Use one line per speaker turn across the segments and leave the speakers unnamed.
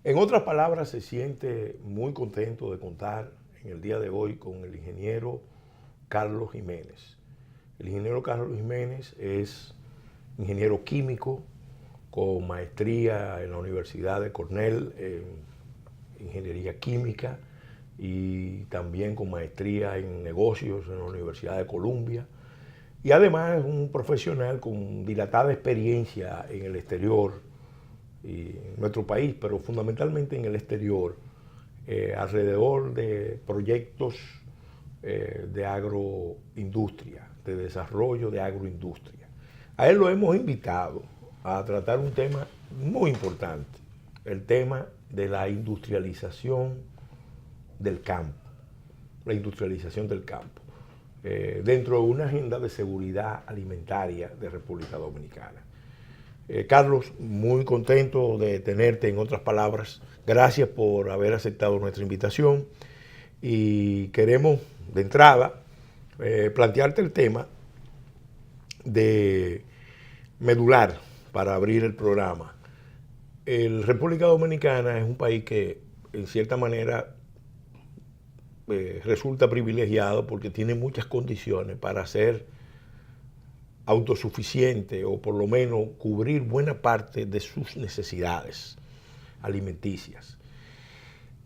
En otras palabras, se siente muy contento de contar en el día de hoy con el ingeniero Carlos Jiménez. El ingeniero Carlos Jiménez es ingeniero químico con maestría en la Universidad de Cornell en ingeniería química y también con maestría en negocios en la Universidad de Columbia. Y además es un profesional con dilatada experiencia en el exterior y en nuestro país, pero fundamentalmente en el exterior, alrededor de proyectos de agroindustria, de desarrollo de agroindustria. A él lo hemos invitado a tratar un tema muy importante, el tema de la industrialización del campo, la industrialización del campo, dentro de una agenda de seguridad alimentaria de República Dominicana. Carlos, muy contento de tenerte, en otras palabras. Gracias por haber aceptado nuestra invitación y queremos, de entrada, plantearte el tema de medular para abrir el programa. El República Dominicana es un país que, en cierta manera, resulta privilegiado porque tiene muchas condiciones para ser autosuficiente o por lo menos cubrir buena parte de sus necesidades alimenticias.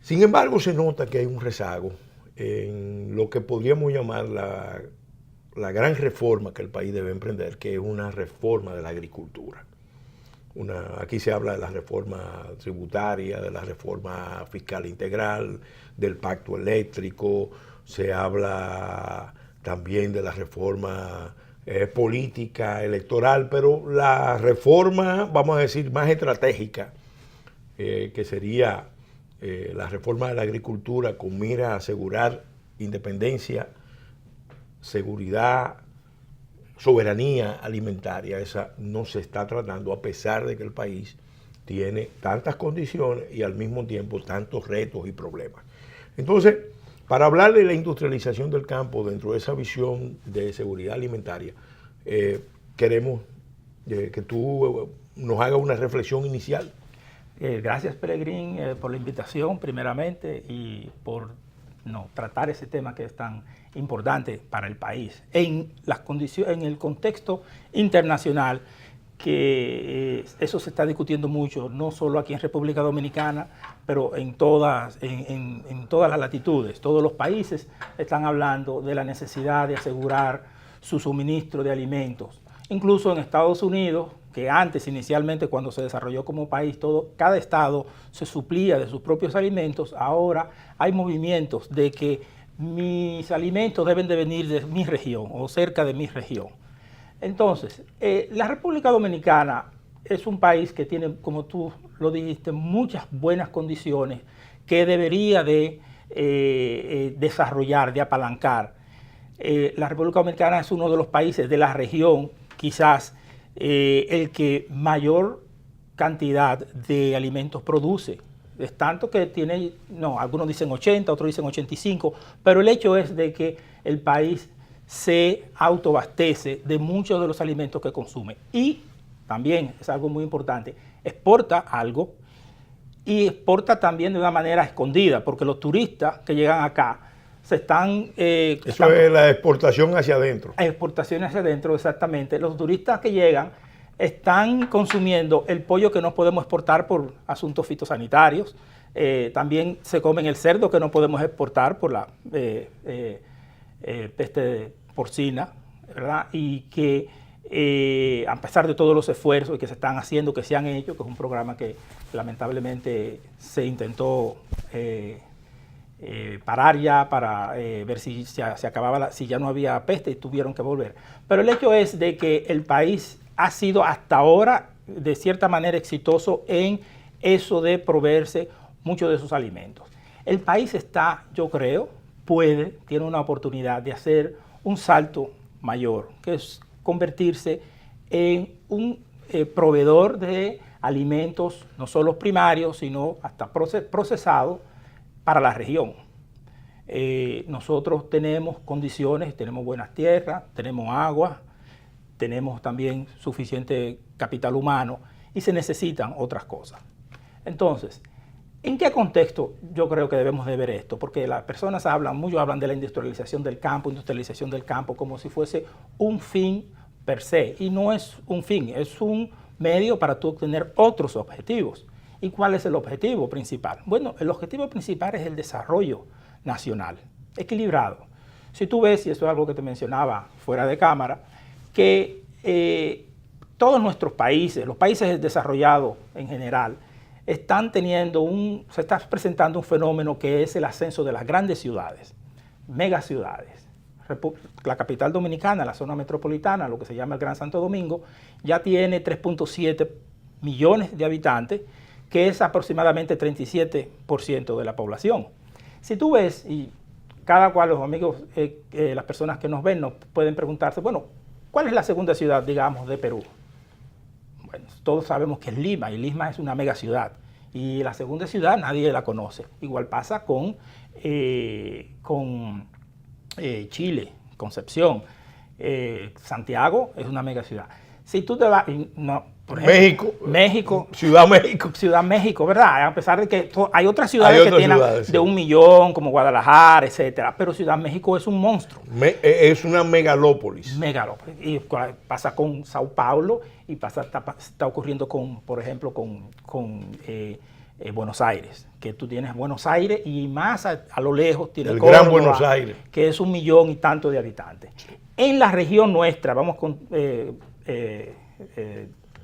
Sin embargo, se nota que hay un rezago en lo que podríamos llamar la gran reforma que el país debe emprender, que es una reforma de la agricultura. Aquí se habla de la reforma tributaria, de la reforma fiscal integral, del pacto eléctrico, se habla también de la reforma política, electoral, pero la reforma, vamos a decir, más estratégica, que sería la reforma de la agricultura con mira a asegurar independencia, seguridad, soberanía alimentaria, esa no se está tratando a pesar de que el país tiene tantas condiciones y al mismo tiempo tantos retos y problemas. Entonces, para hablar de la industrialización del campo dentro de esa visión de seguridad alimentaria, queremos que tú nos hagas una reflexión inicial.
Gracias, Peregrín, por la invitación, primeramente, y por tratar ese tema que es tan importante para el país, en las condiciones, en el contexto internacional, que eso se está discutiendo mucho, no solo aquí en República Dominicana, pero en todas las latitudes. Todos los países están hablando de la necesidad de asegurar su suministro de alimentos. Incluso en Estados Unidos, que antes, inicialmente, cuando se desarrolló como país, cada estado se suplía de sus propios alimentos, ahora hay movimientos de que mis alimentos deben de venir de mi región o cerca de mi región. Entonces, la República Dominicana es un país que tiene, como tú lo dijiste, muchas buenas condiciones que debería de desarrollar, de apalancar. La República Dominicana es uno de los países de la región, quizás el que mayor cantidad de alimentos produce. Es tanto que tiene, algunos dicen 80, otros dicen 85, pero el hecho es de que el país se autoabastece de muchos de los alimentos que consume. Y también es algo muy importante, exporta algo y exporta también de una manera escondida, porque los turistas que llegan acá se están...
Eso es la exportación hacia adentro.
Exportaciones hacia adentro, exactamente. Los turistas que llegan están consumiendo el pollo que no podemos exportar por asuntos fitosanitarios. También se comen el cerdo que no podemos exportar por la peste porcina, ¿verdad? Y que a pesar de todos los esfuerzos que se están haciendo, que se han hecho, que es un programa que lamentablemente se intentó parar ya para ver si se acababa, si ya no había peste y tuvieron que volver. Pero el hecho es de que el país ha sido hasta ahora de cierta manera exitoso en eso de proveerse muchos de sus alimentos. El país está, yo creo, tiene una oportunidad de hacer un salto mayor, que es convertirse en un proveedor de alimentos, no solo primarios, sino hasta procesados para la región. Nosotros tenemos condiciones, tenemos buenas tierras, tenemos agua, tenemos también suficiente capital humano y se necesitan otras cosas. Entonces, ¿En qué contexto yo creo que debemos de ver esto? Porque las personas muchos hablan de la industrialización del campo como si fuese un fin per se. Y no es un fin, es un medio para tú obtener otros objetivos. ¿Y cuál es el objetivo principal? Bueno, el objetivo principal es el desarrollo nacional, equilibrado. Si tú ves, y eso es algo que te mencionaba fuera de cámara, que todos nuestros países, los países desarrollados en general, se está presentando un fenómeno que es el ascenso de las grandes ciudades, megaciudades. La capital dominicana, la zona metropolitana, lo que se llama el Gran Santo Domingo, ya tiene 3.7 millones de habitantes, que es aproximadamente 37% de la población. Si tú ves, y cada cual, los amigos, las personas que nos ven, nos pueden preguntarse, bueno, ¿cuál es la segunda ciudad, digamos, de Perú? Bueno, todos sabemos que es Lima, y Lima es una mega ciudad. Y la segunda ciudad nadie la conoce. Igual pasa con Chile, Concepción. Santiago es una mega ciudad. Si tú te vas, por ejemplo, México, Ciudad México, ¿verdad? A pesar de que hay otras ciudades que tienen de 1 millón, como Guadalajara, etcétera, pero Ciudad México es un monstruo.
Es una megalópolis.
Y pasa con Sao Paulo y está ocurriendo por ejemplo, con Buenos Aires, que tú tienes Buenos Aires y más a lo lejos tienes
el Gran Buenos Aires,
que es 1 millón y tanto de habitantes. Sí. En la región nuestra, vamos con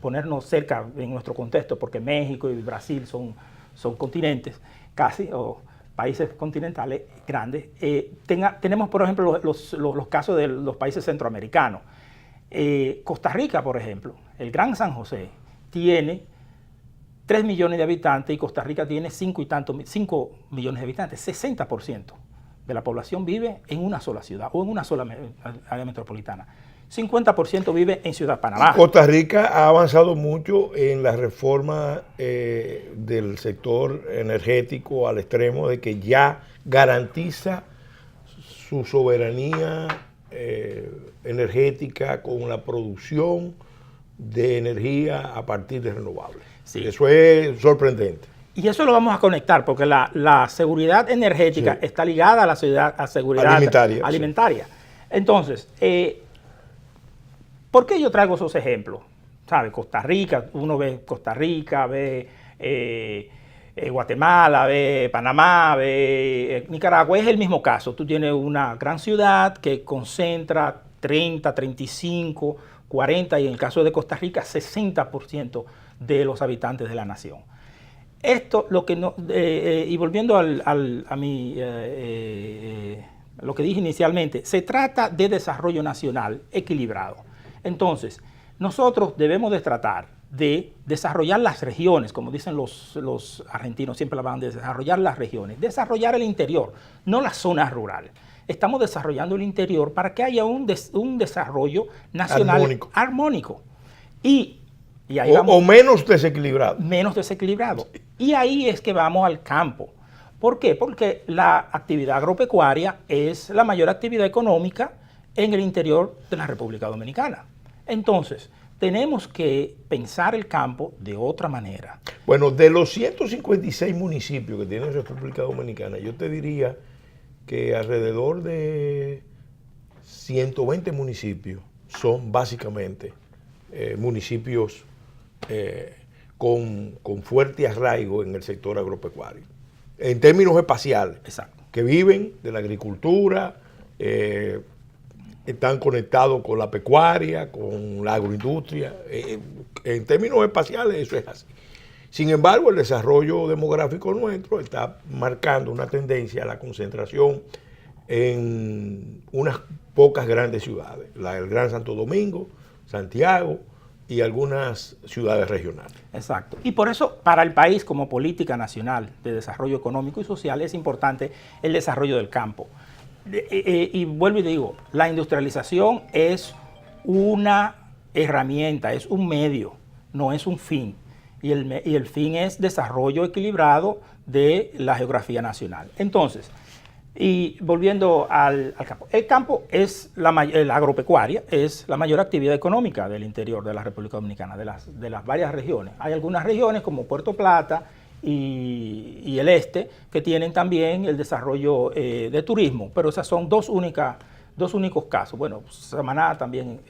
ponernos cerca en nuestro contexto, porque México y Brasil son continentes casi, o países continentales grandes. Tenemos, por ejemplo, los casos de los países centroamericanos. Costa Rica, por ejemplo, el Gran San José, tiene 3 millones de habitantes y Costa Rica tiene 5 millones de habitantes. 60% de la población vive en una sola ciudad o en una sola área metropolitana. 50% vive en Ciudad Panamá.
Costa Rica ha avanzado mucho en la reforma del sector energético al extremo de que ya garantiza su soberanía energética con la producción de energía a partir de renovables. Sí. Eso es sorprendente.
Y eso lo vamos a conectar porque la seguridad energética está ligada a la seguridad alimentaria. Sí. Entonces, ¿por qué yo traigo esos ejemplos? ¿Sabe? Costa Rica, uno ve Costa Rica, ve Guatemala, ve Panamá, ve Nicaragua. Es el mismo caso. Tú tienes una gran ciudad que concentra 30, 35, 40 y en el caso de Costa Rica 60% de los habitantes de la nación. Esto, y volviendo a lo que dije inicialmente, se trata de desarrollo nacional equilibrado. Entonces, nosotros debemos de tratar de desarrollar las regiones, como dicen los argentinos, siempre la van a desarrollar las regiones, desarrollar el interior, no las zonas rurales. Estamos desarrollando el interior para que haya un desarrollo nacional armónico. Y ahí
o menos desequilibrado.
Menos desequilibrado. Y ahí es que vamos al campo. ¿Por qué? Porque la actividad agropecuaria es la mayor actividad económica en el interior de la República Dominicana. Entonces, tenemos que pensar el campo de otra manera.
Bueno, de los 156 municipios que tiene la República Dominicana, yo te diría que alrededor de 120 municipios son básicamente municipios con fuerte arraigo en el sector agropecuario, en términos espaciales.
Exacto.
Que viven de la agricultura, están conectados con la pecuaria, con la agroindustria. En términos espaciales eso es así. Sin embargo, el desarrollo demográfico nuestro está marcando una tendencia a la concentración en unas pocas grandes ciudades, el Gran Santo Domingo, Santiago y algunas ciudades regionales.
Exacto. Y por eso, para el país, como política nacional de desarrollo económico y social, es importante el desarrollo del campo. Y vuelvo y digo, la industrialización es una herramienta, es un medio, no es un fin. Y el fin es desarrollo equilibrado de la geografía nacional. Entonces, y volviendo al campo, el campo es la agropecuaria es la mayor actividad económica del interior de la República Dominicana, de las varias regiones. Hay algunas regiones como Puerto Plata y el este, que tienen también el desarrollo de turismo, pero esas son dos únicos casos. Bueno, Samaná también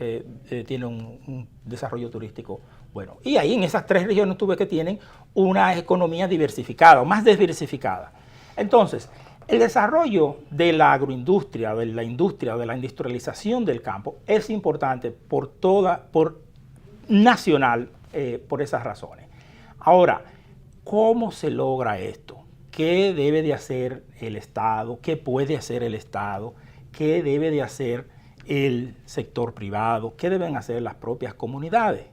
tiene un desarrollo turístico bueno. Y ahí en esas 3 regiones tú ves que tienen una economía diversificada, o más diversificada. Entonces, el desarrollo de la agroindustria, de la industria, de la industrialización del campo es importante por nacional, por esas razones. Ahora, ¿cómo se logra esto? ¿Qué debe de hacer el Estado? ¿Qué puede hacer el Estado? ¿Qué debe de hacer el sector privado? ¿Qué deben hacer las propias comunidades?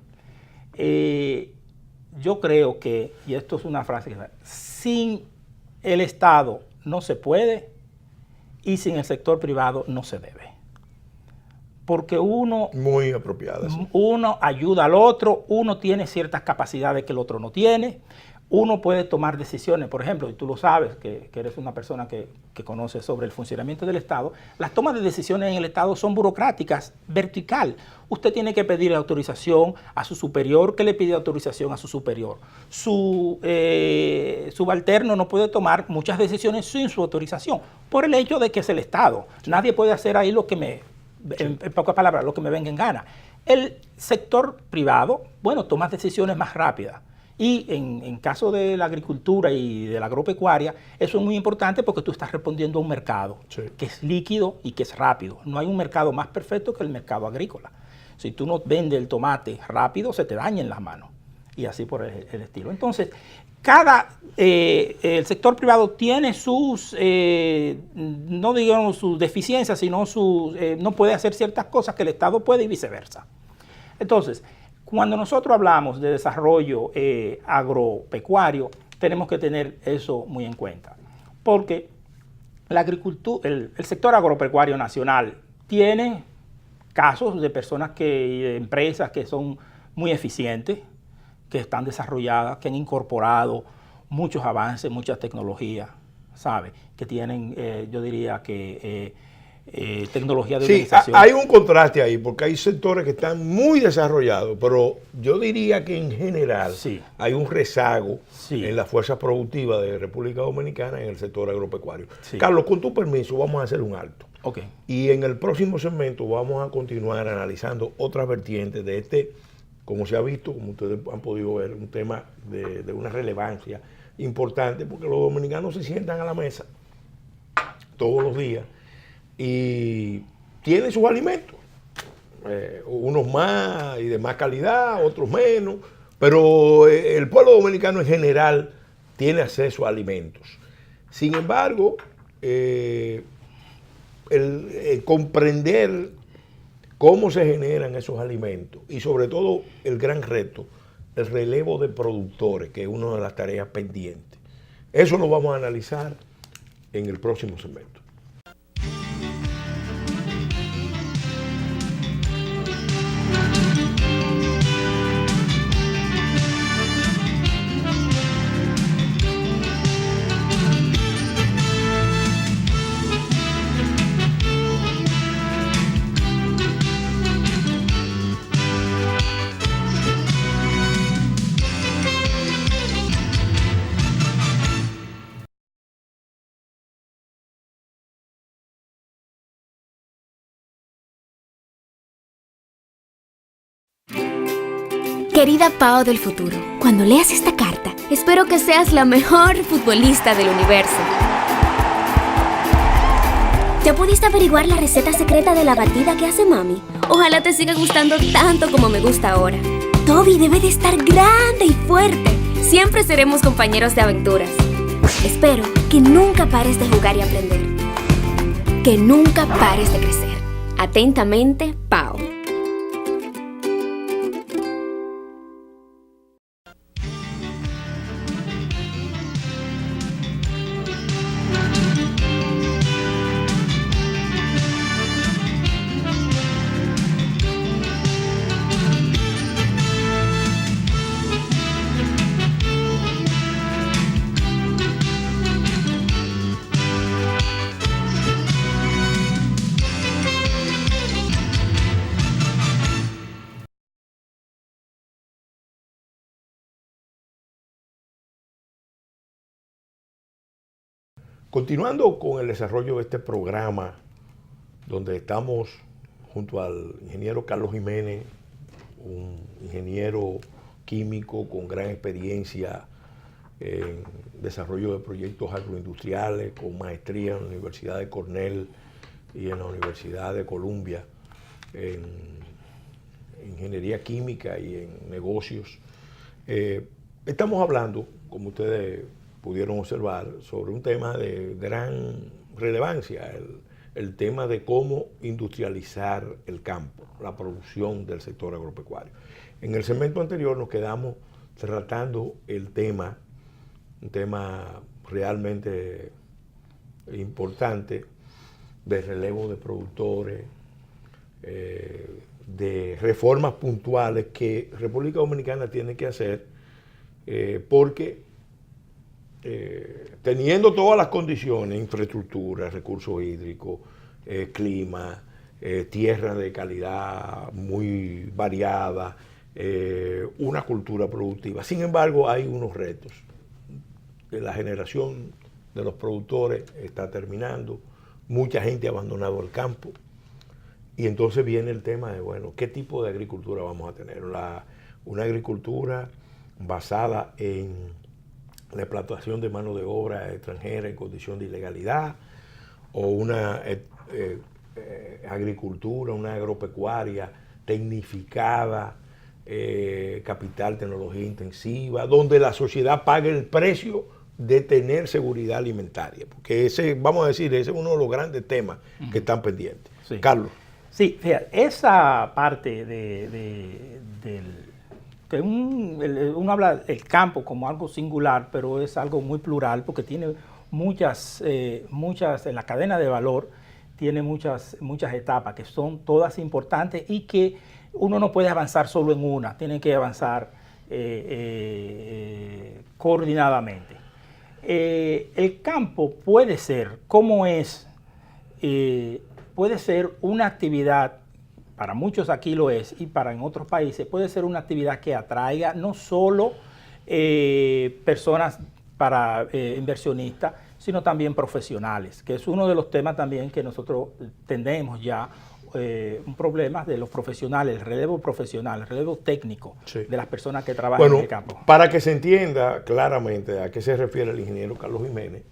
Yo creo que, y esto es una frase que sin el Estado no se puede y sin el sector privado no se debe. Porque
muy apropiada, sí.
Uno ayuda al otro, uno tiene ciertas capacidades que el otro no tiene, uno puede tomar decisiones, por ejemplo, y tú lo sabes, que eres una persona que conoce sobre el funcionamiento del Estado, las tomas de decisiones en el Estado son burocráticas, vertical. Usted tiene que pedir autorización a su superior, que le pide autorización a su superior. Su subalterno no puede tomar muchas decisiones sin su autorización, por el hecho de que es el Estado. Nadie puede hacer ahí lo que en pocas palabras, lo que me venga en gana. El sector privado, bueno, toma decisiones más rápidas. Y en caso de la agricultura y de la agropecuaria, eso es muy importante porque tú estás respondiendo a un mercado que es líquido y que es rápido. No hay un mercado más perfecto que el mercado agrícola. Si tú no vendes el tomate rápido, se te daña en las manos. Y así por el estilo. Entonces, el sector privado tiene sus, no digamos sus deficiencias, sino no puede hacer ciertas cosas que el Estado puede y viceversa. Entonces, cuando nosotros hablamos de desarrollo agropecuario, tenemos que tener eso muy en cuenta. Porque la agricultura, el sector agropecuario nacional tiene casos de personas de empresas que son muy eficientes, que están desarrolladas, que han incorporado muchos avances, muchas tecnologías, ¿sabe? Que tienen, yo diría que tecnología de organización.
Sí, hay un contraste ahí, porque hay sectores que están muy desarrollados, pero yo diría que en general hay un rezago en la fuerza productiva de República Dominicana en el sector agropecuario. Carlos, con tu permiso, vamos a hacer un alto. Y en el próximo segmento vamos a continuar analizando otras vertientes de este, como se ha visto, como ustedes han podido ver, un tema de una relevancia importante, porque los dominicanos se sientan a la mesa todos los días y tienen sus alimentos, unos más y de más calidad, otros menos, pero el pueblo dominicano en general tiene acceso a alimentos. Sin embargo, el comprender cómo se generan esos alimentos y sobre todo el gran reto, el relevo de productores, que es una de las tareas pendientes. Eso lo vamos a analizar en el próximo segmento.
Querida Pao del futuro, cuando leas esta carta, espero que seas la mejor futbolista del universo. ¿Ya pudiste averiguar la receta secreta de la batida que hace mami? Ojalá te siga gustando tanto como me gusta ahora. Toby debe de estar grande y fuerte. Siempre seremos compañeros de aventuras. Espero que nunca pares de jugar y aprender. Que nunca pares de crecer. Atentamente, Pao.
Continuando con el desarrollo de este programa, donde estamos junto al ingeniero Carlos Jiménez, un ingeniero químico con gran experiencia en desarrollo de proyectos agroindustriales, con maestría en la Universidad de Cornell y en la Universidad de Columbia, en ingeniería química y en negocios. Estamos hablando, como ustedes pudieron observar, sobre un tema de gran relevancia, el tema de cómo industrializar el campo, la producción del sector agropecuario. En el segmento anterior nos quedamos tratando el tema, un tema realmente importante, de relevo de productores, de reformas puntuales que República Dominicana tiene que hacer, porque teniendo todas las condiciones, infraestructura, recursos hídricos, clima, tierra de calidad muy variada, una cultura productiva. Sin embargo, hay unos retos. La generación de los productores está terminando, mucha gente ha abandonado el campo, y entonces viene el tema de, bueno, ¿qué tipo de agricultura vamos a tener? Una agricultura basada en la explotación de mano de obra extranjera en condición de ilegalidad, o una agricultura, una agropecuaria tecnificada, capital, tecnología intensiva, donde la sociedad pague el precio de tener seguridad alimentaria, porque ese, vamos a decir, ese es uno de los grandes temas que están pendientes.
Sí.
Carlos.
Sí, fíjate, esa parte que uno habla del campo como algo singular, pero es algo muy plural porque tiene muchas, en la cadena de valor, tiene muchas etapas que son todas importantes y que uno no puede avanzar solo en una, tiene que avanzar coordinadamente. El campo puede ser, como es, puede ser una actividad, para muchos aquí lo es, y para en otros países, puede ser una actividad que atraiga no solo personas para inversionistas, sino también profesionales, que es uno de los temas también que nosotros tenemos ya, un problema de los profesionales, el relevo profesional, el relevo técnico, sí, de las personas que trabajan en el campo.
Para que se entienda claramente a qué se refiere el ingeniero Carlos Jiménez,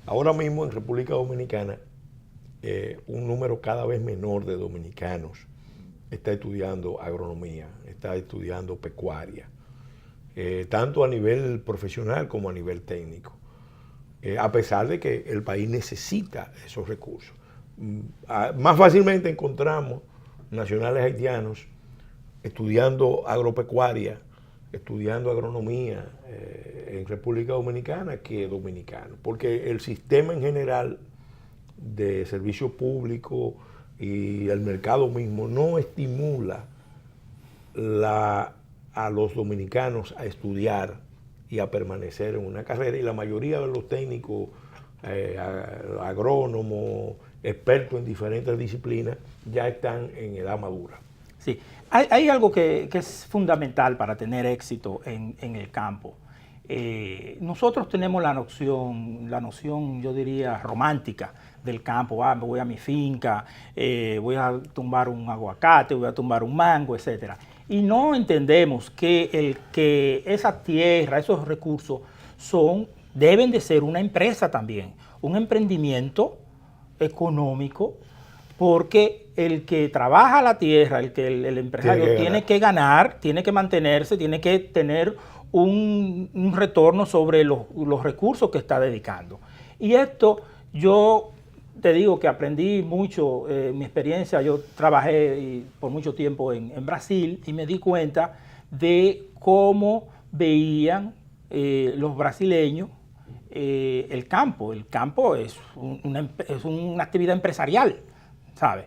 ahora mismo en República Dominicana, un número cada vez menor de dominicanos está estudiando agronomía, está estudiando pecuaria, tanto a nivel profesional como a nivel técnico, a pesar de que el país necesita esos recursos. Más fácilmente encontramos nacionales haitianos estudiando agropecuaria, estudiando agronomía en República Dominicana que dominicanos, porque el sistema en general de servicio público y el mercado mismo no estimula a los dominicanos a estudiar y a permanecer en una carrera, y la mayoría de los técnicos, agrónomos, expertos en diferentes disciplinas, ya están en edad madura.
Sí, hay algo que es fundamental para tener éxito en el campo. Nosotros tenemos la noción, yo diría, romántica del campo. Me voy a mi finca, voy a tumbar un aguacate, voy a tumbar un mango, etc. Y no entendemos que esa tierra, esos recursos, deben de ser una empresa también, un emprendimiento económico, porque el que trabaja la tierra, el empresario tiene que ganar, tiene que mantenerse, tiene que tener un retorno sobre los recursos que está dedicando. Y esto yo te digo que aprendí mucho, mi experiencia, yo trabajé por mucho tiempo en Brasil y me di cuenta de cómo veían los brasileños el campo. El campo es una actividad empresarial, ¿sabes?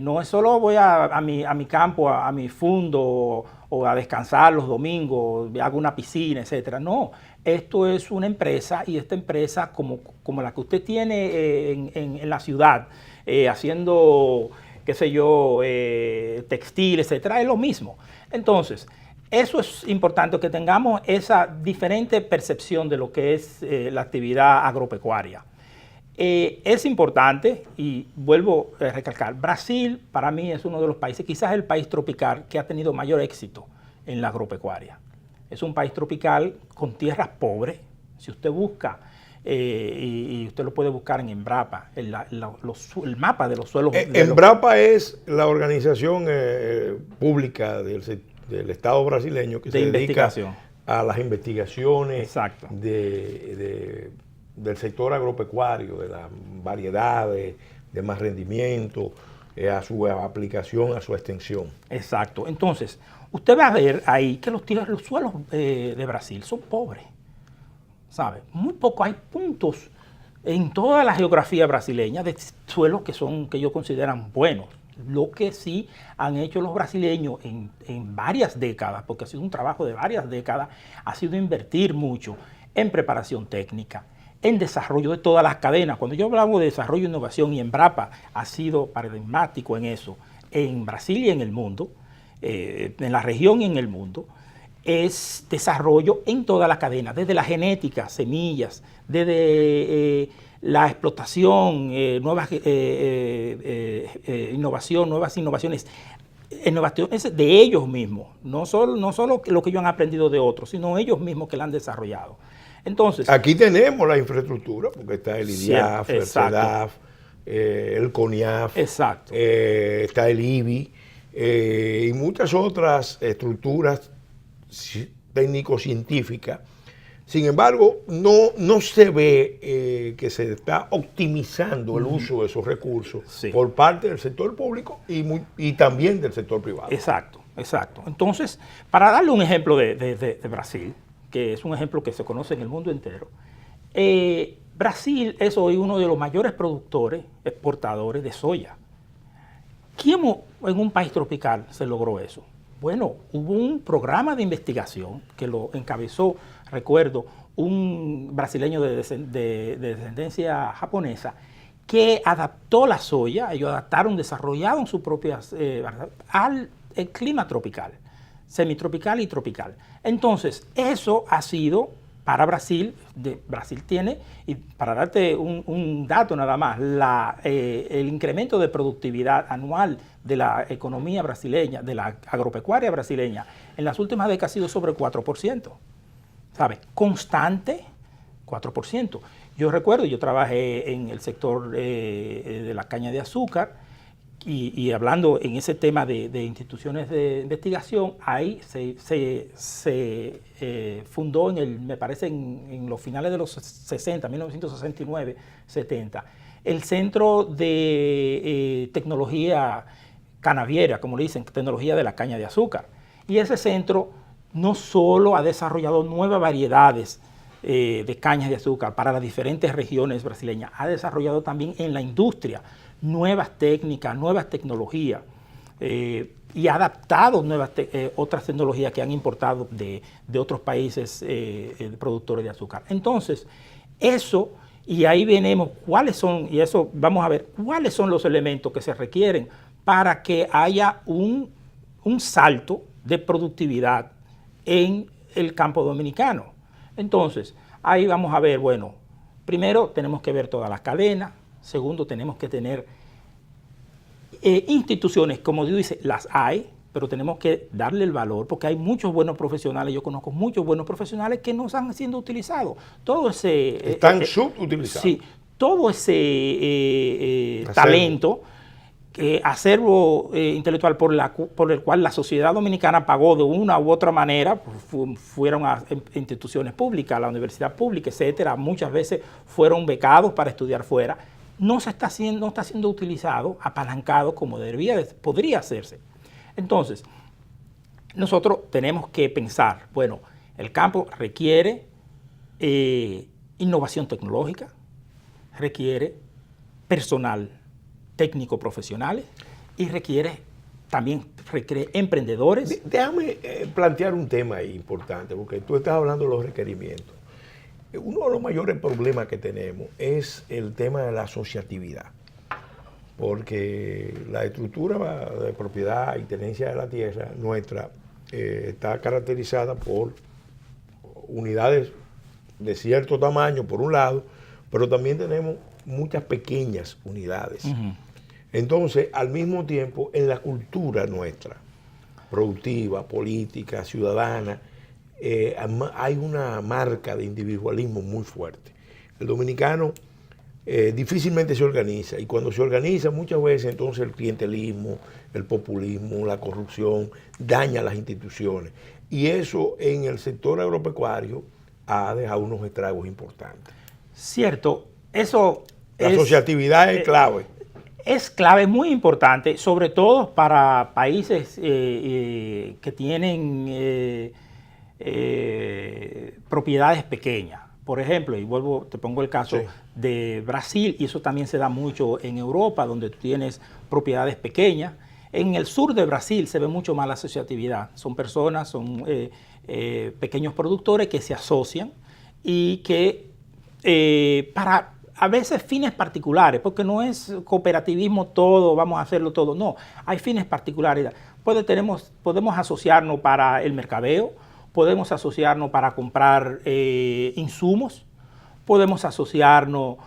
No es solo voy a mi campo, a mi fundo o a descansar los domingos, hago una piscina, etcétera. No, esto es una empresa, y esta empresa como la que usted tiene en la ciudad, haciendo, qué sé yo, textil, etcétera, es lo mismo. Entonces, eso es importante, que tengamos esa diferente percepción de lo que es la actividad agropecuaria. Es importante, y vuelvo a recalcar, Brasil para mí es uno de los países, quizás el país tropical que ha tenido mayor éxito en la agropecuaria. Es un país tropical con tierras pobres. Si usted busca, y usted lo puede buscar en Embrapa, el mapa de los suelos.
Embrapa es la organización pública del Estado brasileño que se dedica a las investigaciones del sector agropecuario, de las variedades, de más rendimiento, a su aplicación, a su extensión.
Exacto. Entonces, usted va a ver ahí que los suelos de Brasil son pobres, ¿sabe? Muy poco, hay puntos en toda la geografía brasileña de suelos que ellos consideran buenos. Lo que sí han hecho los brasileños en varias décadas, porque ha sido un trabajo de varias décadas, ha sido invertir mucho en preparación técnica, en desarrollo de todas las cadenas. Cuando yo hablaba de desarrollo e innovación, y Embrapa ha sido paradigmático en eso, en Brasil y en el mundo, en la región y en el mundo, es desarrollo en toda la cadena, desde la genética, semillas, desde la explotación, nuevas innovaciones de ellos mismos, no solo lo que ellos han aprendido de otros, sino ellos mismos que la han desarrollado. Entonces,
aquí tenemos la infraestructura, porque está el IDIAF, el CEDAF, el CONIAF, está el IBI y muchas otras estructuras técnico-científicas. Sin embargo, no se ve que se está optimizando el uso de esos recursos por parte del sector público y también del sector privado.
Exacto. Entonces, para darle un ejemplo de Brasil, que es un ejemplo que se conoce en el mundo entero, Brasil es hoy uno de los mayores productores, exportadores de soya. ¿Cómo en un país tropical se logró eso? Bueno, hubo un programa de investigación que lo encabezó, recuerdo, un brasileño de descendencia japonesa que adaptó la soya, ellos desarrollaron sus propias al clima tropical, semitropical y tropical. Entonces, eso ha sido para Brasil, Brasil tiene, y para darte un dato nada más, el incremento de productividad anual de la economía brasileña, de la agropecuaria brasileña, en las últimas décadas ha sido sobre 4%, ¿sabes? Constante, 4%. Yo recuerdo, yo trabajé en el sector de la caña de azúcar, y hablando en ese tema de instituciones de investigación, ahí se fundó me parece en los finales de los 60, 1969, 70, el Centro de Tecnología Canaviera, como le dicen, tecnología de la caña de azúcar. Y ese centro no solo ha desarrollado nuevas variedades de cañas de azúcar para las diferentes regiones brasileñas, ha desarrollado también en la industria nuevas técnicas, nuevas tecnologías, y ha adaptado otras tecnologías que han importado de otros países productores de azúcar. Entonces, eso, y ahí venimos cuáles son, y eso vamos a ver cuáles son los elementos que se requieren para que haya un salto de productividad en el campo dominicano. Entonces, ahí vamos a ver, bueno, primero tenemos que ver todas las cadenas. Segundo, tenemos que tener instituciones, como Dios dice, las hay, pero tenemos que darle el valor, porque hay muchos buenos profesionales, yo conozco muchos buenos profesionales que no están siendo utilizados.
Están subutilizados.
Sí, todo ese talento, acervo intelectual por el cual la sociedad dominicana pagó de una u otra manera, fueron a instituciones públicas, a la universidad pública, etcétera, muchas veces fueron becados para estudiar fuera. No está siendo utilizado, apalancado como podría hacerse. Entonces, nosotros tenemos que pensar, bueno, el campo requiere innovación tecnológica, requiere personal técnico profesionales y requiere emprendedores.
Déjame plantear un tema ahí importante, porque tú estás hablando de los requerimientos. Uno de los mayores problemas que tenemos es el tema de la asociatividad, porque la estructura de propiedad y tenencia de la tierra nuestra está caracterizada por unidades de cierto tamaño, por un lado, pero también tenemos muchas pequeñas unidades. Entonces, al mismo tiempo, en la cultura nuestra, productiva, política, ciudadana, hay una marca de individualismo muy fuerte. El dominicano difícilmente se organiza, y cuando se organiza muchas veces entonces el clientelismo, el populismo, la corrupción daña las instituciones, y eso en el sector agropecuario ha dejado unos estragos importantes.
Cierto, eso
la asociatividad es clave.
Es clave, muy importante, sobre todo para países que tienen propiedades pequeñas. Por ejemplo, y vuelvo, te pongo el caso de Brasil, y eso también se da mucho en Europa, donde tú tienes propiedades pequeñas. En el sur de Brasil se ve mucho más la asociatividad. Son personas, son pequeños productores que se asocian y que para a veces fines particulares, porque no es cooperativismo todo, vamos a hacerlo todo, no, hay fines particulares. Podemos asociarnos para el mercadeo, podemos asociarnos para comprar insumos, podemos asociarnos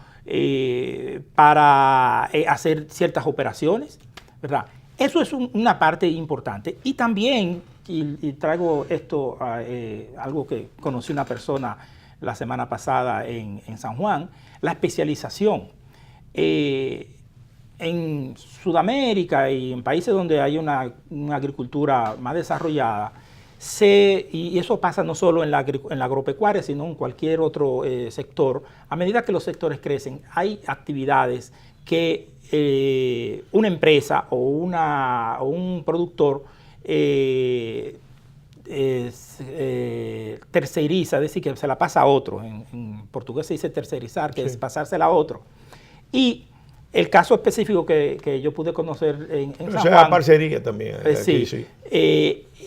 para hacer ciertas operaciones, ¿verdad? Eso es una parte importante. Y también, y traigo esto, algo que conocí una persona la semana pasada en San Juan, la especialización. En Sudamérica y en países donde hay una agricultura más desarrollada, y eso pasa no solo en la agropecuaria, sino en cualquier otro sector, a medida que los sectores crecen, hay actividades que una empresa o un productor terceriza, es decir, que se la pasa a otro. En portugués se dice tercerizar, que es pasársela a otro. Y el caso específico que yo pude conocer en San Juan,
la parcería también.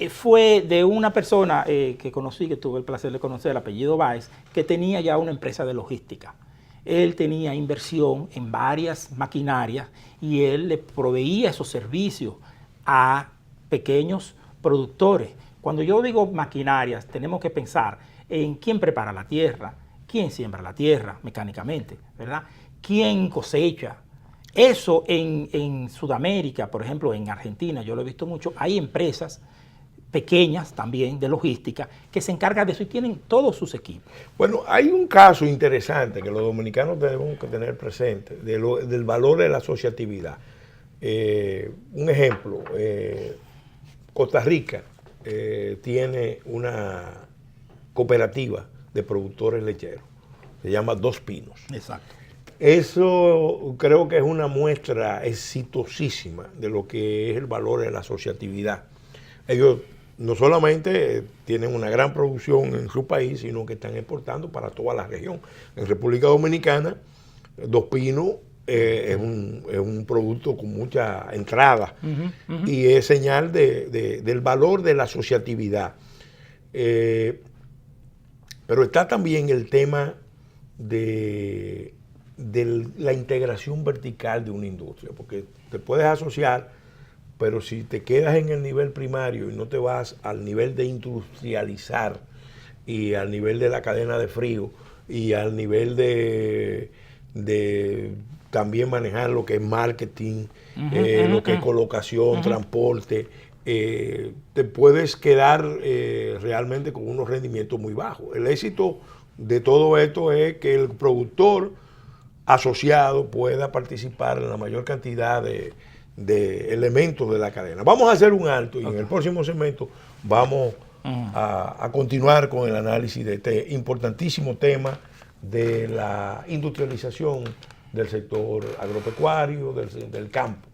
Fue de una persona que conocí, que tuve el placer de conocer, el apellido Báez, que tenía ya una empresa de logística. Él tenía inversión en varias maquinarias y él le proveía esos servicios a pequeños productores. Cuando yo digo maquinarias, tenemos que pensar en quién prepara la tierra, quién siembra la tierra mecánicamente, ¿verdad? Quién cosecha. Eso en Sudamérica, por ejemplo, en Argentina, yo lo he visto mucho, hay empresas pequeñas también de logística que se encargan de eso y tienen todos sus equipos.
Bueno, hay un caso interesante que los dominicanos tenemos que tener presente, del valor de la asociatividad. Un ejemplo, Costa Rica tiene una cooperativa de productores lecheros, se llama Dos Pinos.
Exacto.
Eso creo que es una muestra exitosísima de lo que es el valor de la asociatividad. Ellos no solamente tienen una gran producción en su país, sino que están exportando para toda la región. En República Dominicana, Dos Pinos es un producto con mucha entrada y es señal del valor de la asociatividad. Pero está también el tema de la integración vertical de una industria, porque te puedes asociar, pero si te quedas en el nivel primario y no te vas al nivel de industrializar y al nivel de la cadena de frío y al nivel de también manejar lo que es marketing, lo que es colocación, transporte, te puedes quedar realmente con unos rendimientos muy bajos. El éxito de todo esto es que el productor asociado pueda participar en la mayor cantidad de elementos de la cadena. Vamos a hacer un alto y en el próximo segmento vamos a continuar con el análisis de este importantísimo tema de la industrialización del sector agropecuario, del campo.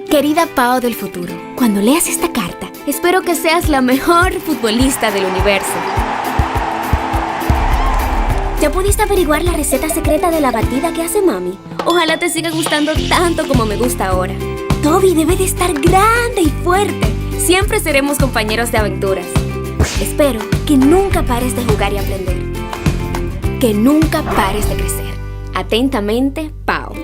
Querida Pao del futuro, cuando leas esta carta, Espero que seas la mejor futbolista del universo. ¿Ya pudiste averiguar la receta secreta de la batida que hace mami? Ojalá te siga gustando tanto como me gusta ahora. Toby debe de estar grande y fuerte. Siempre seremos compañeros de aventuras. Espero que nunca pares de jugar y aprender. Que nunca pares de crecer. Atentamente, Pau.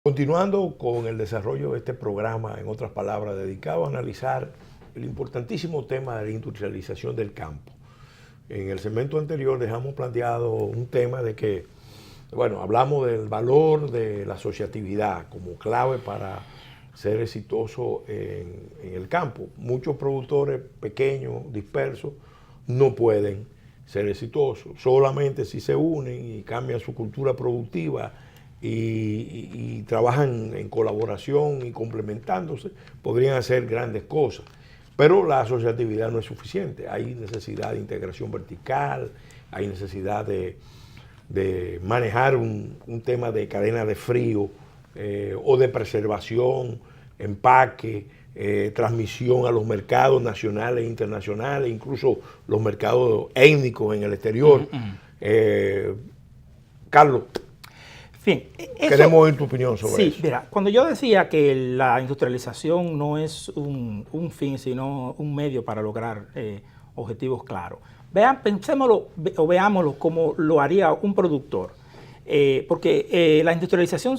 Continuando con el desarrollo de este programa, en otras palabras, dedicado a analizar el importantísimo tema de la industrialización del campo. En el segmento anterior dejamos planteado un tema de que, bueno, hablamos del valor de la asociatividad como clave para ser exitoso en el campo. Muchos productores pequeños, dispersos, no pueden ser exitosos. Solamente si se unen y cambian su cultura productiva y trabajan en colaboración y complementándose, podrían hacer grandes cosas. Pero la asociatividad no es suficiente. Hay necesidad de integración vertical, hay necesidad de manejar un tema de cadena de frío o de preservación, empaque, transmisión a los mercados nacionales e internacionales, incluso los mercados étnicos en el exterior. Carlos, queremos oír tu opinión sobre eso. Sí,
mira, cuando yo decía que la industrialización no es un fin, sino un medio para lograr objetivos claros. Pensémoslo o veámoslo como lo haría un productor. Porque la industrialización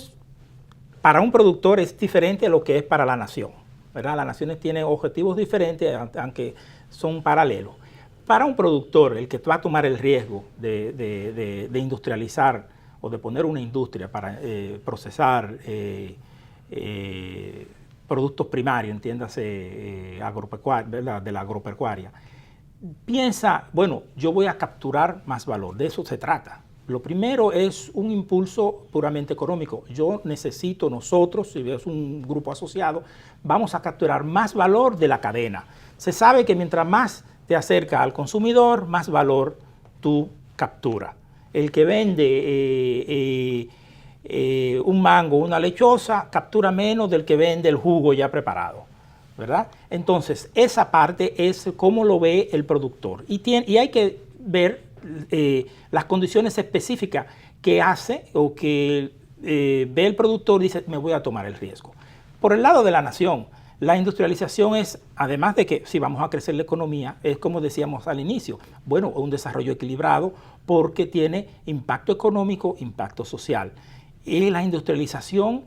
para un productor es diferente a lo que es para la nación, ¿verdad? Las naciones tienen objetivos diferentes, aunque son paralelos. Para un productor, el que va a tomar el riesgo de industrializar o de poner una industria para procesar productos primarios, entiéndase agropecuaria, de la agropecuaria, piensa, bueno, yo voy a capturar más valor, de eso se trata. Lo primero es un impulso puramente económico. Nosotros, si es un grupo asociado, vamos a capturar más valor de la cadena. Se sabe que mientras más te acercas al consumidor, más valor tú capturas. El que vende un mango, una lechosa, captura menos del que vende el jugo ya preparado, ¿verdad? Entonces, esa parte es cómo lo ve el productor. Y hay que ver las condiciones específicas que hace o que ve el productor y dice, me voy a tomar el riesgo. Por el lado de la nación, la industrialización es, además de que si vamos a crecer la economía, es como decíamos al inicio, bueno, un desarrollo equilibrado porque tiene impacto económico, impacto social. Y la industrialización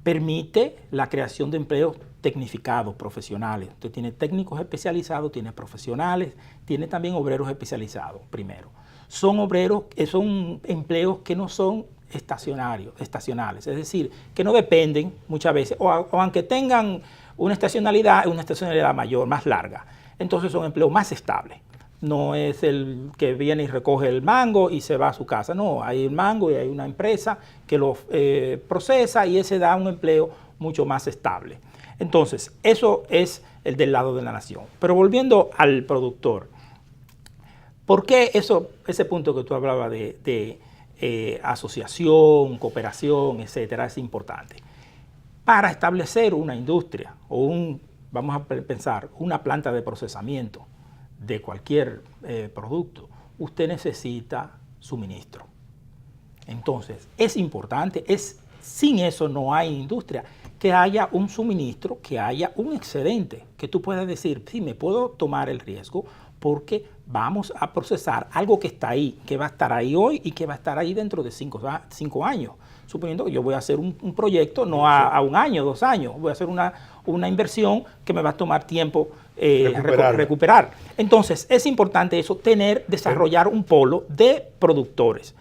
permite la creación de empleos tecnificados, profesionales. Usted tiene técnicos especializados, tiene profesionales, tiene también obreros especializados, primero. Son empleos que no son estacionales, es decir, que no dependen muchas veces, o aunque tengan una estacionalidad mayor, más larga. Entonces son empleos más estables. No es el que viene y recoge el mango y se va a su casa. No, hay el mango y hay una empresa que lo procesa y ese da un empleo mucho más estable. Entonces, eso es el del lado de la nación. Pero volviendo al productor, ¿por qué ese punto que tú hablabas de asociación, cooperación, etcétera, es importante? Para establecer una industria o vamos a pensar, una planta de procesamiento de cualquier producto, usted necesita suministro. Entonces, es importante, sin eso no hay industria, que haya un suministro, que haya un excedente, que tú puedas decir, sí, me puedo tomar el riesgo porque vamos a procesar algo que está ahí, que va a estar ahí hoy y que va a estar ahí dentro de 5 años. Suponiendo que yo voy a hacer un proyecto, no a 1 año, 2 años, voy a hacer una inversión que me va a tomar tiempo recuperar. Entonces, es importante eso, desarrollar un polo de productores.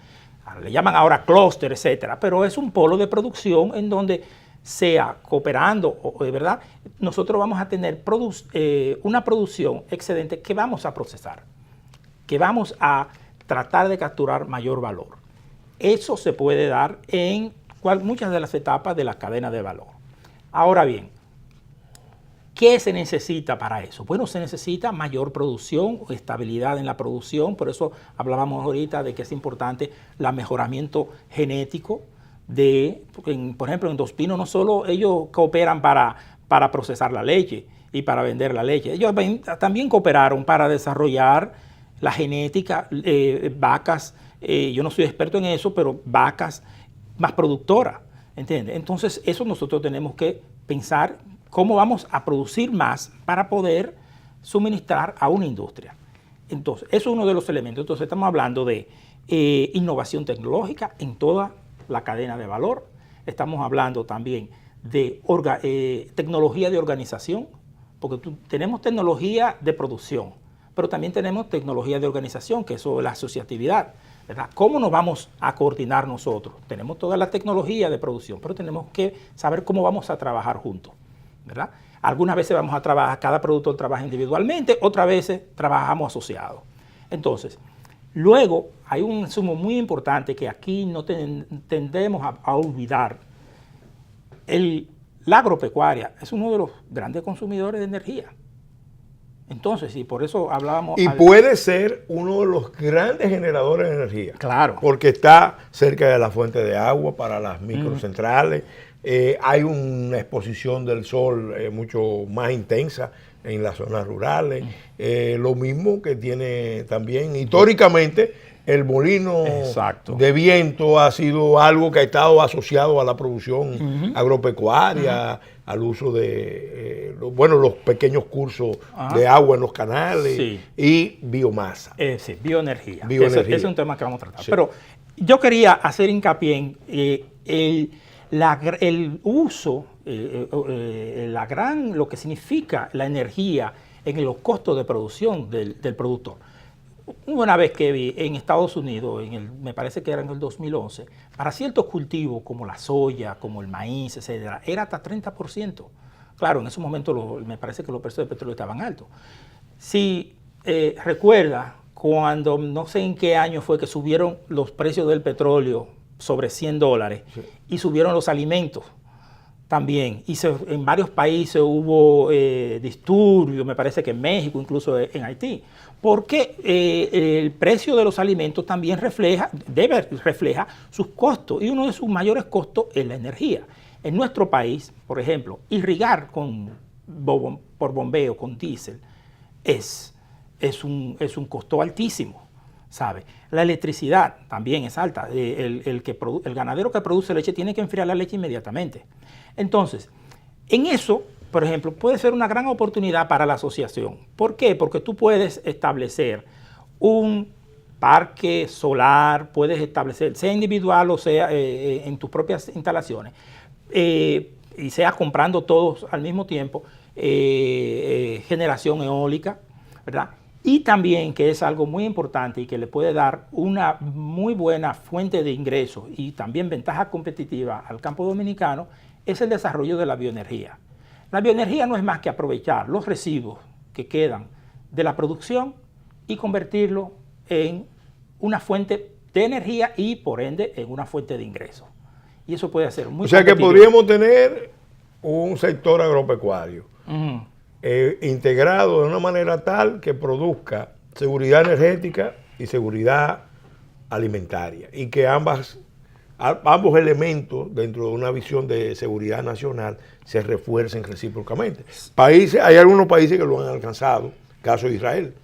le llaman ahora clúster, etcétera, pero es un polo de producción en donde sea cooperando, ¿verdad? Nosotros vamos a tener una producción excedente que vamos a procesar, que vamos a tratar de capturar mayor valor. Eso se puede dar en muchas de las etapas de la cadena de valor. Ahora bien, ¿qué se necesita para eso? Bueno, se necesita mayor producción, estabilidad en la producción, por eso hablábamos ahorita de que es importante el mejoramiento genético por ejemplo, en Dos Pinos no solo ellos cooperan para procesar la leche y para vender la leche, ellos también cooperaron para desarrollar la genética, vacas, yo no soy experto en eso, pero vacas más productoras, ¿entiendes? Entonces, eso nosotros tenemos que pensar cómo vamos a producir más para poder suministrar a una industria. Entonces, eso es uno de los elementos. Entonces, estamos hablando de innovación tecnológica en toda la cadena de valor. Estamos hablando también de tecnología de organización, porque tenemos tecnología de producción, pero también tenemos tecnología de organización, que eso es la asociatividad, ¿verdad? ¿Cómo nos vamos a coordinar nosotros? Tenemos toda la tecnología de producción, pero tenemos que saber cómo vamos a trabajar juntos, ¿verdad? Algunas veces vamos a trabajar, cada productor trabaja individualmente, otras veces trabajamos asociados. Entonces, luego hay un insumo muy importante que aquí no tendemos a olvidar. La agropecuaria es uno de los grandes consumidores de energía. Entonces, y por eso hablábamos...
Y puede ser uno de los grandes generadores de energía.
Claro.
Porque está cerca de la fuente de agua para las microcentrales. Hay una exposición del sol mucho más intensa en las zonas rurales. Lo mismo que tiene también históricamente el molino de viento ha sido algo que ha estado asociado a la producción agropecuaria, al uso de los pequeños cursos de agua en los canales y biomasa.
Sí, bioenergía. Ese es un tema que vamos a tratar. Sí. Pero yo quería hacer hincapié en el uso, lo que significa la energía en los costos de producción del productor. Una vez que vi en Estados Unidos, me parece que era en el 2011, para ciertos cultivos como la soya, como el maíz, etcétera, era hasta 30%. Claro, en ese momento me parece que los precios del petróleo estaban altos. Si recuerda, cuando no sé en qué año fue que subieron los precios del petróleo sobre $100 y subieron los alimentos también, y en varios países hubo disturbios, me parece que en México, incluso en Haití, porque el precio de los alimentos también refleja sus costos, y uno de sus mayores costos es la energía. En nuestro país, por ejemplo, irrigar por bombeo con diésel es un costo altísimo, ¿sabe? La electricidad también es alta. El ganadero que produce leche tiene que enfriar la leche inmediatamente. Entonces, en eso, por ejemplo, puede ser una gran oportunidad para la asociación. ¿Por qué? Porque tú puedes establecer un parque solar, puedes establecer, sea individual o sea en tus propias instalaciones, y sea comprando todos al mismo tiempo, generación eólica, ¿verdad? Y también, que es algo muy importante y que le puede dar una muy buena fuente de ingresos y también ventaja competitiva al campo dominicano, es el desarrollo de la bioenergía. La bioenergía no es más que aprovechar los residuos que quedan de la producción y convertirlo en una fuente de energía y, por ende, en una fuente de ingresos. Y eso puede ser muy competitivo.
O sea que podríamos tener un sector agropecuario integrado de una manera tal que produzca seguridad energética y seguridad alimentaria, y que ambos elementos dentro de una visión de seguridad nacional se refuercen recíprocamente. Hay algunos países que lo han alcanzado, caso de Israel.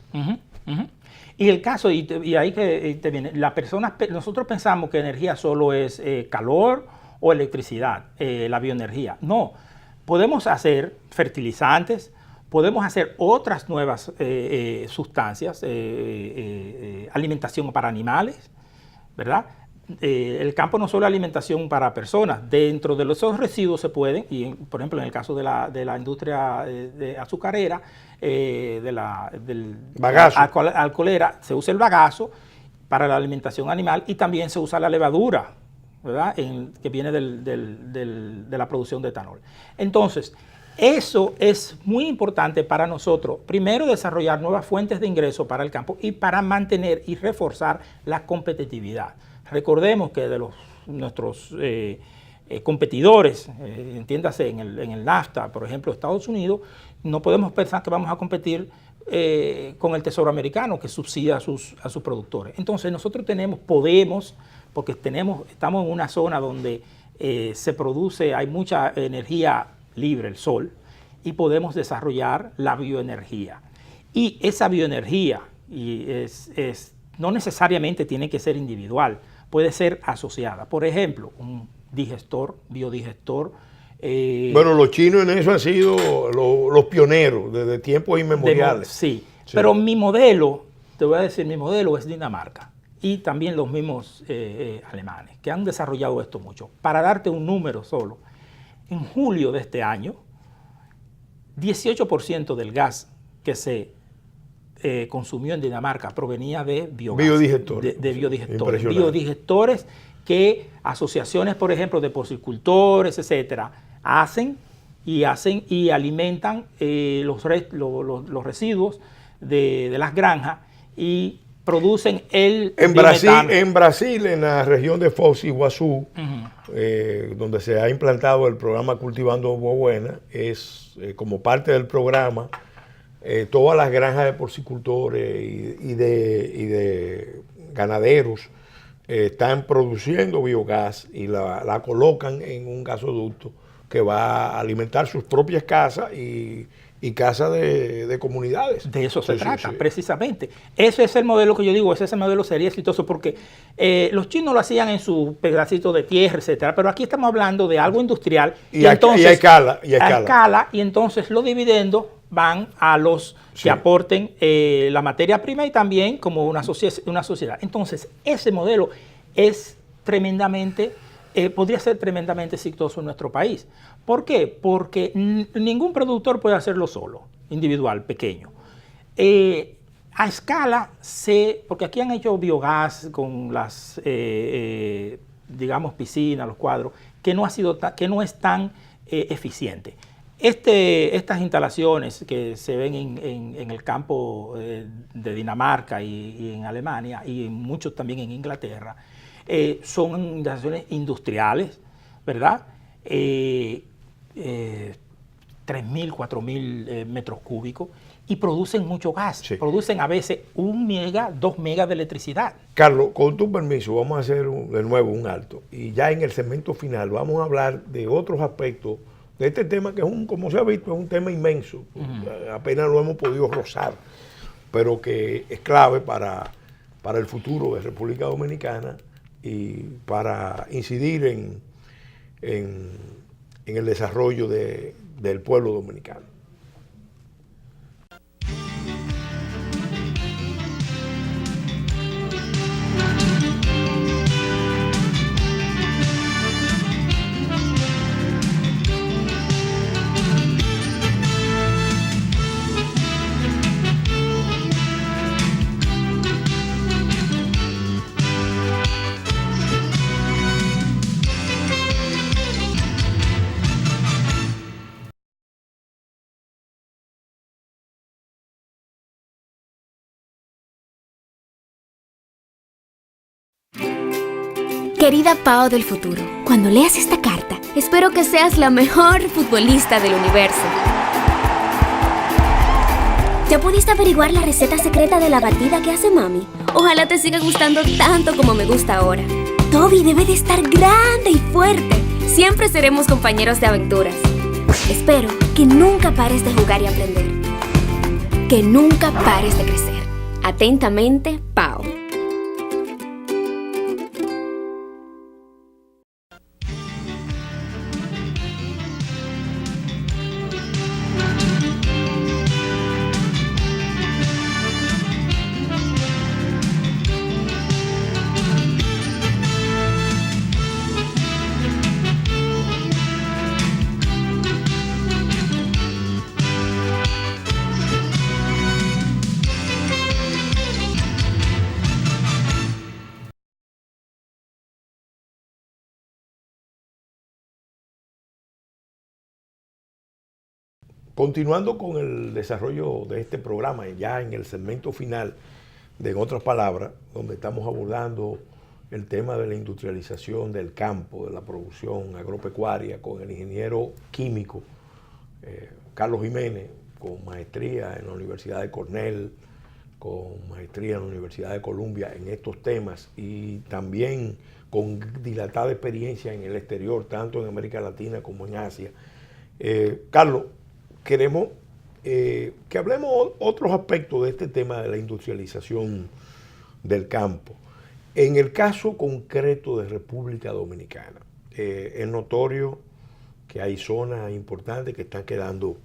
Y el caso, y ahí que te viene, nosotros pensamos que energía solo es calor o electricidad, la bioenergía. No, podemos hacer fertilizantes, podemos hacer otras nuevas sustancias, alimentación para animales, ¿verdad? El campo no solo es alimentación para personas. Dentro de esos residuos se pueden, y por ejemplo en el caso de la industria azucarera, del
bagazo,
alcoholera, se usa el bagazo para la alimentación animal, y también se usa la levadura, ¿verdad? Que viene de la producción de etanol. Entonces, eso es muy importante para nosotros, primero desarrollar nuevas fuentes de ingreso para el campo y para mantener y reforzar la competitividad. Recordemos que de nuestros competidores, entiéndase en el NAFTA, por ejemplo, Estados Unidos, no podemos pensar que vamos a competir con el Tesoro americano, que subsidia a sus productores. Entonces nosotros podemos, porque estamos en una zona donde se produce, hay mucha energía libre, el sol, y podemos desarrollar la bioenergía. Y esa bioenergía no necesariamente tiene que ser individual, puede ser asociada. Por ejemplo, un biodigestor.
Bueno, los chinos en eso han sido los pioneros desde tiempos inmemoriales.
Sí, pero mi modelo, te voy a decir, mi modelo es Dinamarca y también los mismos alemanes, que han desarrollado esto mucho. Para darte un número solo, en julio de este año, 18% del gas que se consumió en Dinamarca provenía de biogás.
Biodigestores.
De biodigestores. Biodigestores que asociaciones, por ejemplo, de porcicultores, etcétera, hacen y alimentan los residuos de las granjas y producen el biometano.
En Brasil, en la región de Foz do Iguazú, donde se ha implantado el programa Cultivando Agua Buena, es como parte del programa, todas las granjas de porcicultores y de ganaderos están produciendo biogás y la colocan en un gasoducto que va a alimentar sus propias casas y casas de comunidades.
De eso se trata, precisamente. Ese es el modelo que yo digo, ese modelo sería exitoso porque los chinos lo hacían en su pedacito de tierra, etcétera, pero aquí estamos hablando de algo industrial
y a escala.
A escala, y entonces los dividendos van a los que aporten la materia prima y también como una sociedad. Entonces, ese modelo es podría ser tremendamente exitoso en nuestro país. ¿Por qué? Porque ningún productor puede hacerlo solo, individual, pequeño. A escala, porque aquí han hecho biogás con las, digamos, piscinas, los cuadros, que no es tan eficiente. Estas instalaciones que se ven en el campo de Dinamarca y en Alemania y muchos también en Inglaterra, son instalaciones industriales, ¿verdad? 3.000, 4.000 metros cúbicos y producen mucho gas. Sí. Producen a veces 1 mega, 2 megas de electricidad.
Carlos, con tu permiso, vamos a hacer de nuevo un alto. Y ya en el segmento final vamos a hablar de otros aspectos de este tema que es como se ha visto, es un tema inmenso. Apenas lo hemos podido rozar, pero que es clave para el futuro de República Dominicana y para incidir en el desarrollo del pueblo dominicano.
Querida Pao del futuro, cuando leas esta carta, espero que seas la mejor futbolista del universo. ¿Ya pudiste averiguar la receta secreta de la batida que hace mami? Ojalá te siga gustando tanto como me gusta ahora. Toby debe de estar grande y fuerte. Siempre seremos compañeros de aventuras. Espero que nunca pares de jugar y aprender. Que nunca pares de crecer. Atentamente, Pao.
continuando con el desarrollo de este programa, ya en el segmento final, de En Otras Palabras, donde estamos abordando el tema de la industrialización del campo, de la producción agropecuaria, con el ingeniero químico Carlos Jiménez, con maestría en la Universidad de Cornell, con maestría en la Universidad de Columbia en estos temas y también con dilatada experiencia en el exterior, tanto en América Latina como en Asia. Carlos, queremos que hablemos otros aspectos de este tema de la industrialización del campo. En el caso concreto de República Dominicana, es notorio que hay zonas importantes que están quedando,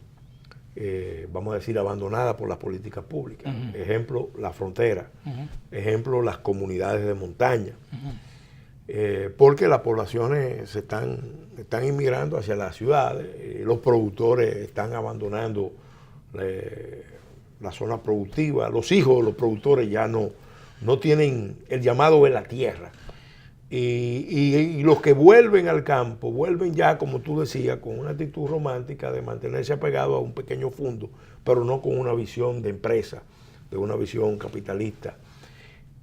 vamos a decir, abandonadas por las políticas públicas. Uh-huh. Ejemplo, la frontera. Uh-huh. Ejemplo, las comunidades de montaña. Uh-huh. Porque las poblaciones se están inmigrando hacia las ciudades, los productores están abandonando la zona productiva, los hijos de los productores ya no tienen el llamado de la tierra. Y los que vuelven al campo, vuelven ya, como tú decías, con una actitud romántica de mantenerse apegado a un pequeño fondo, pero no con una visión de empresa, de una visión capitalista.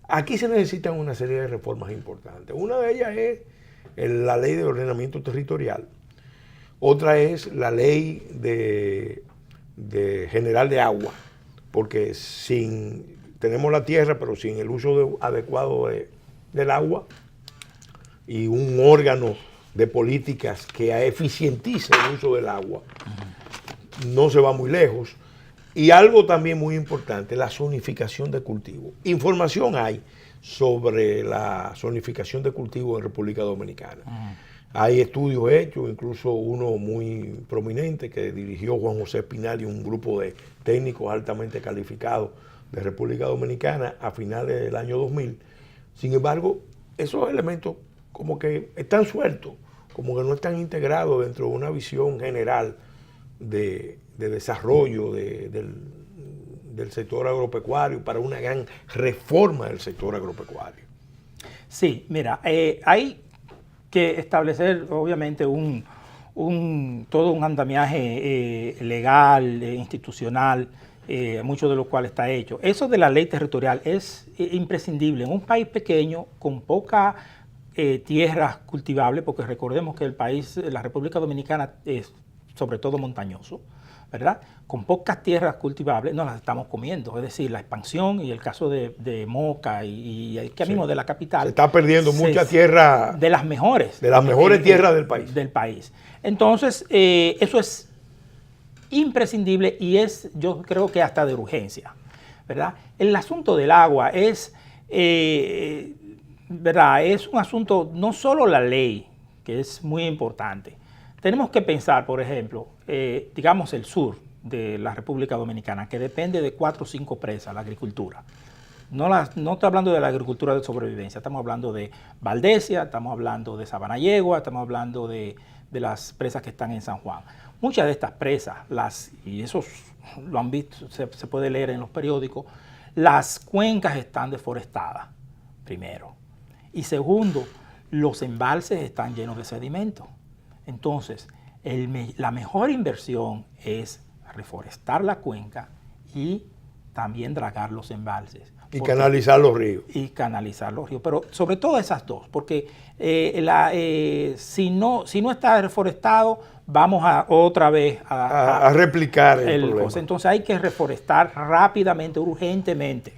Aquí se necesitan una serie de reformas importantes. Una de ellas es la ley de ordenamiento territorial. Otra es la ley de general de agua, porque tenemos la tierra, pero sin el uso adecuado del agua, y un órgano de políticas que eficientice el uso del agua, no se va muy lejos. Y algo también muy importante, la zonificación de cultivo. Información hay sobre la zonificación de cultivo en República Dominicana. Hay estudios hechos, incluso uno muy prominente que dirigió Juan José Espinal y un grupo de técnicos altamente calificados de República Dominicana a finales del año 2000. Sin embargo, esos elementos como que están sueltos, como que no están integrados dentro de una visión general de desarrollo del sector agropecuario para una gran reforma del sector agropecuario.
Sí, mira, hay que establecer obviamente todo un andamiaje legal, institucional, mucho de lo cual está hecho. Eso de la ley territorial es imprescindible en un país pequeño con poca tierras cultivables, porque recordemos que el país, la República Dominicana, es sobre todo montañoso, ¿verdad? Con pocas tierras cultivables nos las estamos comiendo, es decir, la expansión y el caso de Moca y aquí mismo de la capital. Se está perdiendo mucha tierra. De las mejores. De las mejores tierras del país. Del país. Entonces, eso es imprescindible y yo creo que hasta de urgencia, ¿verdad? El asunto del agua es, ¿verdad? Es un asunto, no solo la ley, que es muy importante. Tenemos que pensar, por ejemplo, digamos el sur de la República Dominicana, que depende de 4 o 5 presas, la agricultura. No estoy hablando de la agricultura de sobrevivencia, estamos hablando de Valdesia, estamos hablando de Sabanayegua, estamos hablando de las presas que están en San Juan. Muchas de estas presas, y eso lo han visto, se puede leer en los periódicos, las cuencas están deforestadas, primero. Y segundo, los embalses están llenos de sedimentos. Entonces, la mejor inversión es reforestar la cuenca y también dragar los embalses. Y canalizar los ríos. Y canalizar los ríos, pero sobre todo esas dos, porque si no está reforestado, vamos otra vez a replicar el problema. Entonces hay que reforestar rápidamente, urgentemente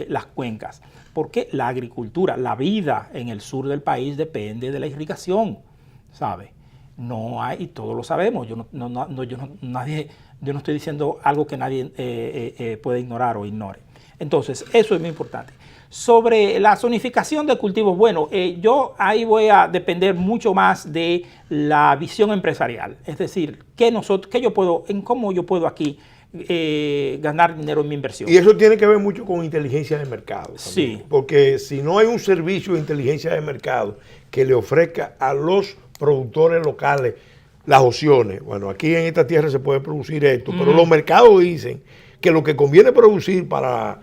las cuencas, porque la agricultura, la vida en el sur del país depende de la irrigación, ¿sabe? No hay, y todos lo sabemos, yo no estoy diciendo algo que nadie puede ignorar o ignore. Entonces, eso es muy importante. Sobre la zonificación de cultivos, bueno, yo ahí voy a depender mucho más de la visión empresarial. Es decir, cómo yo puedo aquí ganar dinero en mi inversión. Y eso tiene que ver mucho con inteligencia de mercado también, sí. Porque si no hay un servicio de inteligencia de mercado que le ofrezca a los productores locales las opciones, bueno, aquí en esta tierra se puede producir esto, pero los mercados dicen que lo que conviene producir para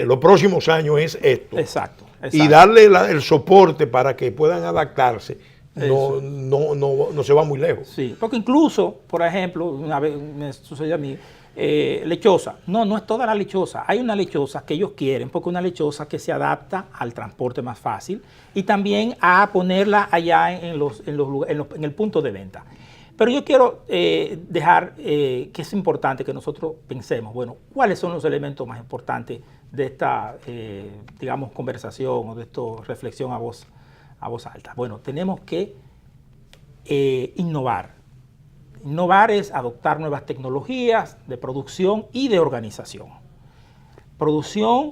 los próximos años es esto. Exacto. Y darle el soporte para que puedan adaptarse.
no se va muy lejos.
Sí, porque incluso, por ejemplo, una vez me sucedió a mí, lechosa. No es toda la lechosa. Hay una lechosa que ellos quieren, porque una lechosa que se adapta al transporte más fácil y también a ponerla allá en el punto de venta. Pero yo quiero dejar que es importante que nosotros pensemos, bueno, ¿cuáles son los elementos más importantes de esta, digamos, conversación o de esta reflexión a voz alta? Bueno, tenemos que innovar. Innovar es adoptar nuevas tecnologías de producción y de organización. Producción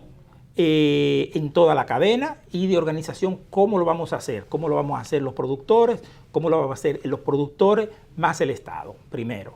en toda la cadena y de organización, ¿cómo lo vamos a hacer? ¿Cómo lo vamos a hacer los productores? ¿Cómo lo vamos a hacer los productores más el Estado? Primero,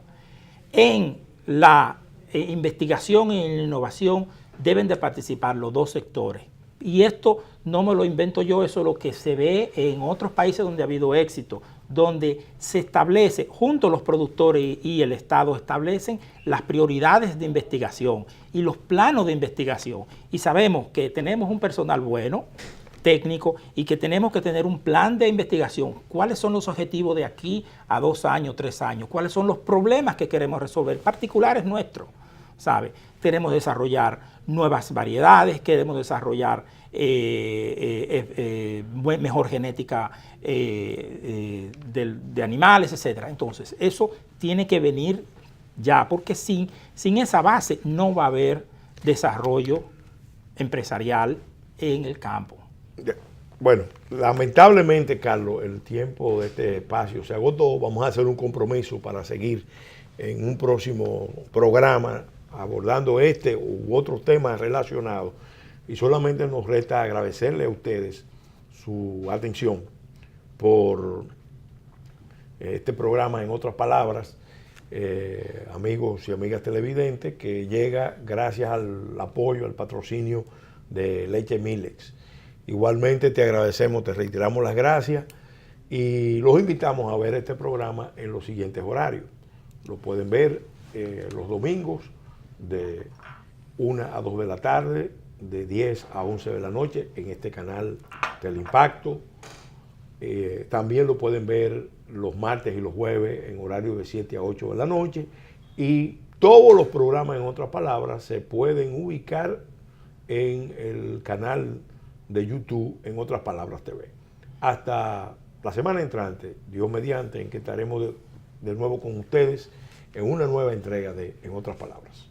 en la investigación y en la innovación deben de participar los dos sectores. Y esto no me lo invento yo, eso es lo que se ve en otros países donde ha habido éxito, donde se establece, junto a los productores y el Estado, establecen las prioridades de investigación y los planos de investigación. Y sabemos que tenemos un personal bueno, técnico, y que tenemos que tener un plan de investigación. ¿Cuáles son los objetivos de aquí a 2 años, 3 años? ¿Cuáles son los problemas que queremos resolver, particulares nuestros? ¿Sabe? Queremos desarrollar nuevas variedades, queremos desarrollar mejor genética de animales, etc. Entonces, eso tiene que venir ya, porque sin esa base no va a haber desarrollo empresarial en el campo.
Bueno, lamentablemente, Carlos, el tiempo de este espacio se agotó. Vamos a hacer un compromiso para seguir en un próximo programa abordando este u otros temas relacionados. Y solamente nos resta agradecerle a ustedes su atención por este programa, en otras palabras, amigos y amigas televidentes, que llega gracias al apoyo, al patrocinio de Leche Milex. Igualmente te agradecemos, te reiteramos las gracias y los invitamos a ver este programa en los siguientes horarios. Lo pueden ver los domingos de 1 a 2 de la tarde, de 10 a 11 de la noche en este canal Teleimpacto. También lo pueden ver los martes y los jueves en horario de 7 a 8 de la noche. Y todos los programas, en otras palabras, se pueden ubicar en el canal de YouTube, en otras palabras TV. Hasta la semana entrante, Dios mediante, en que estaremos de nuevo con ustedes en una nueva entrega de En otras palabras.